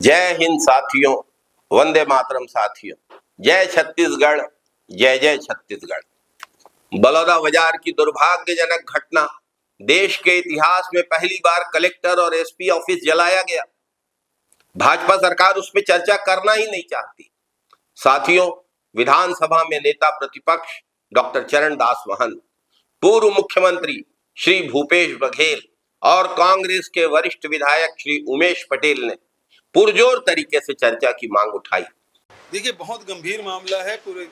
जय हिंद साथियों, वंदे मातरम साथियों, जय छत्तीसगढ़, जय जय छत्तीसगढ़। बलौदाबाजार की दुर्भाग्यजनक घटना, देश के इतिहास में पहली बार कलेक्टर और एसपी ऑफिस जलाया गया। भाजपा सरकार उस पर चर्चा करना ही नहीं चाहती। साथियों, विधानसभा में नेता प्रतिपक्ष डॉक्टर चरणदास महंत, पूर्व मुख्यमंत्री श्री भूपेश बघेल और कांग्रेस के वरिष्ठ विधायक श्री उमेश पटेल ने पुरजोर तरीके से चर्चा की मांग उठाई। देखिए, बहुत गंभीर मामला है। पूरे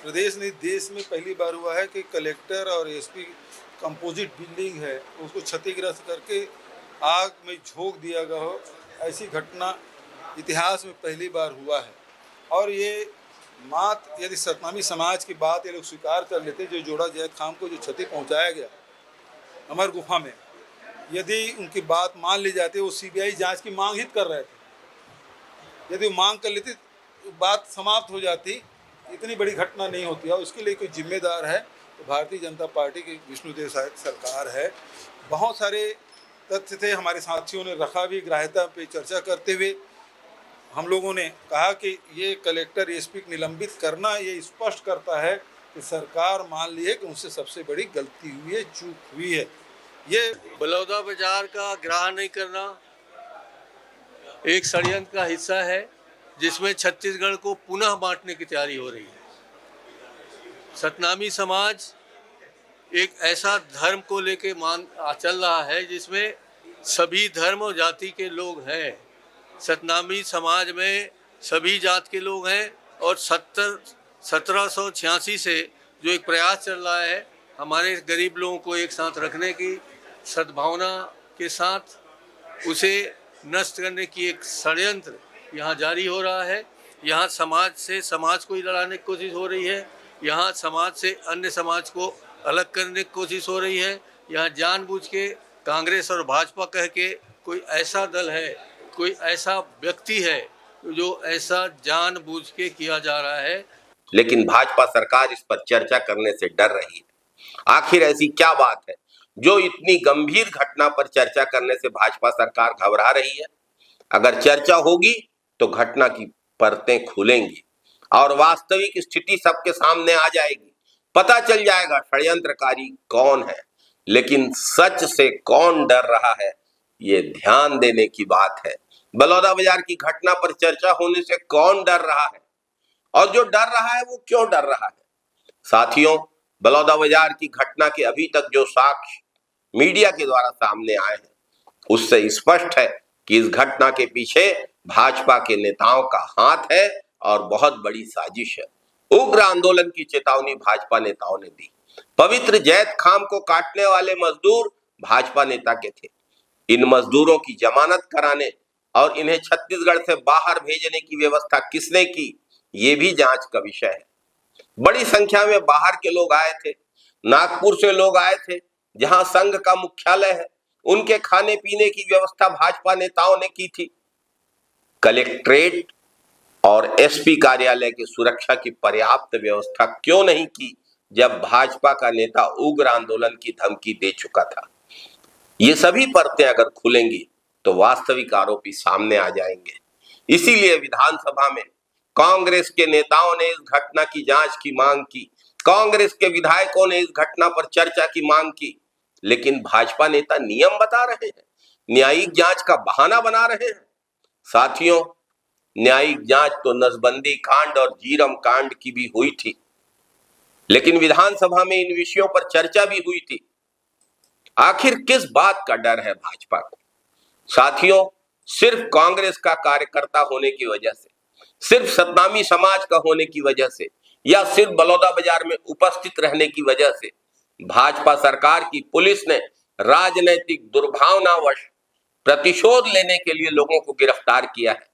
प्रदेश नहीं, देश में पहली बार हुआ है कि कलेक्टर और एसपी कंपोजिट बिल्डिंग है उसको क्षतिग्रस्त करके आग में झोंक दिया गया हो। ऐसी घटना इतिहास में पहली बार हुआ है। और ये मात्र यदि सतनामी समाज की बात ये लोग स्वीकार कर लेते, जो जोड़ा जैद खान को जो क्षति पहुंचाया गया अमर गुफा में, यदि उनकी बात मान ली जाती, वो सीबीआई जांच की मांग ही कर रहे थे, यदि वो मांग कर लेती तो बात समाप्त हो जाती, इतनी बड़ी घटना नहीं होती। और उसके लिए कोई जिम्मेदार है तो भारतीय जनता पार्टी की विष्णुदेव साय सरकार है। बहुत सारे तथ्य थे, हमारे साथियों ने रखा भी। ग्राह्यता पे चर्चा करते हुए हम लोगों ने कहा कि ये कलेक्टर एसपी निलंबित करना ये स्पष्ट करता है कि सरकार मान ली है कि उनसे सबसे बड़ी गलती हुई है, चूक हुई है। ये बलौदाबाजार का ग्रहण नहीं करना एक षड्यंत्र का हिस्सा है, जिसमें छत्तीसगढ़ को पुनः बांटने की तैयारी हो रही है। सतनामी समाज एक ऐसा धर्म को लेके चल रहा है जिसमें सभी धर्म और जाति के लोग हैं। सतनामी समाज में सभी जात के लोग हैं और 1786 से जो एक प्रयास चल रहा है हमारे गरीब लोगों को एक साथ रखने की सद्भावना के साथ, उसे नष्ट करने की एक षड्यंत्र यहाँ जारी हो रहा है। यहाँ समाज से समाज को ही लड़ाने की कोशिश हो रही है। यहाँ समाज से अन्य समाज को अलग करने की कोशिश हो रही है। यहाँ जानबूझ के कांग्रेस और भाजपा कह के कोई ऐसा दल है, कोई ऐसा व्यक्ति है जो ऐसा जानबूझ के किया जा रहा है। लेकिन भाजपा सरकार इस पर चर्चा करने से डर रही है। आखिर ऐसी क्या बात है जो इतनी गंभीर घटना पर चर्चा करने से भाजपा सरकार घबरा रही है? अगर चर्चा होगी तो घटना की परतें खुलेंगी और वास्तविक स्थिति सबके सामने आ जाएगी। पता चल जाएगा षड्यंत्रकारी कौन है, लेकिन सच से कौन डर रहा है, ये ध्यान देने की बात है। बलौदाबाजार की घटना पर चर्चा होने से कौन डर रहा है और जो डर रहा है वो क्यों डर रहा है? साथियों, बलौदाबाजार की घटना के अभी तक जो साक्ष्य मीडिया के द्वारा सामने आए हैं, उससे स्पष्ट है कि इस घटना के पीछे भाजपा के नेताओं का हाथ है और बहुत बड़ी साजिश है। उग्र आंदोलन की चेतावनी भाजपा नेताओं ने दी। पवित्र जैद खाम को काटने वाले मजदूर भाजपा नेता के थे। इन मजदूरों की जमानत कराने और इन्हें छत्तीसगढ़ से बाहर भेजने की व्यवस्था किसने की, ये भी जांच का विषय है। बड़ी संख्या में बाहर के लोग आए थे। नागपुर से लोग आए थे, जहां संघ का मुख्यालय है। उनके खाने पीने की व्यवस्था भाजपा नेताओं ने की थी। कलेक्ट्रेट और एसपी कार्यालय की सुरक्षा की पर्याप्त व्यवस्था क्यों नहीं की जब भाजपा का नेता उग्र आंदोलन की धमकी दे चुका था? ये सभी परतें अगर खुलेंगी तो वास्तविक आरोपी सामने आ जाएंगे। इसीलिए विधानसभा में कांग्रेस के नेताओं ने इस घटना की जांच की मांग की। कांग्रेस के विधायकों ने इस घटना पर चर्चा की मांग की, लेकिन भाजपा नेता नियम बता रहे हैं, न्यायिक जांच का बहाना बना रहे हैं। साथियों, न्यायिक जांच तो नसबंदी कांड और जीरम कांड की भी हुई थी, लेकिन विधानसभा में इन विषयों पर चर्चा भी हुई थी। आखिर किस बात का डर है भाजपा को? साथियों, सिर्फ कांग्रेस का कार्यकर्ता होने की वजह से, सिर्फ सतनामी समाज का होने की वजह से, या सिर्फ बलौदाबाजार में उपस्थित रहने की वजह से भाजपा सरकार की पुलिस ने राजनीतिक दुर्भावनावश प्रतिशोध लेने के लिए लोगों को गिरफ्तार किया है।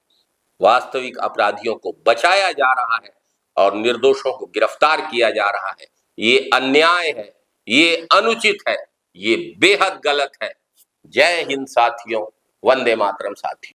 वास्तविक अपराधियों को बचाया जा रहा है और निर्दोषों को गिरफ्तार किया जा रहा है। ये अन्याय है, ये अनुचित है, ये बेहद गलत है। जय हिंद साथियों, वंदे मातरम साथियों।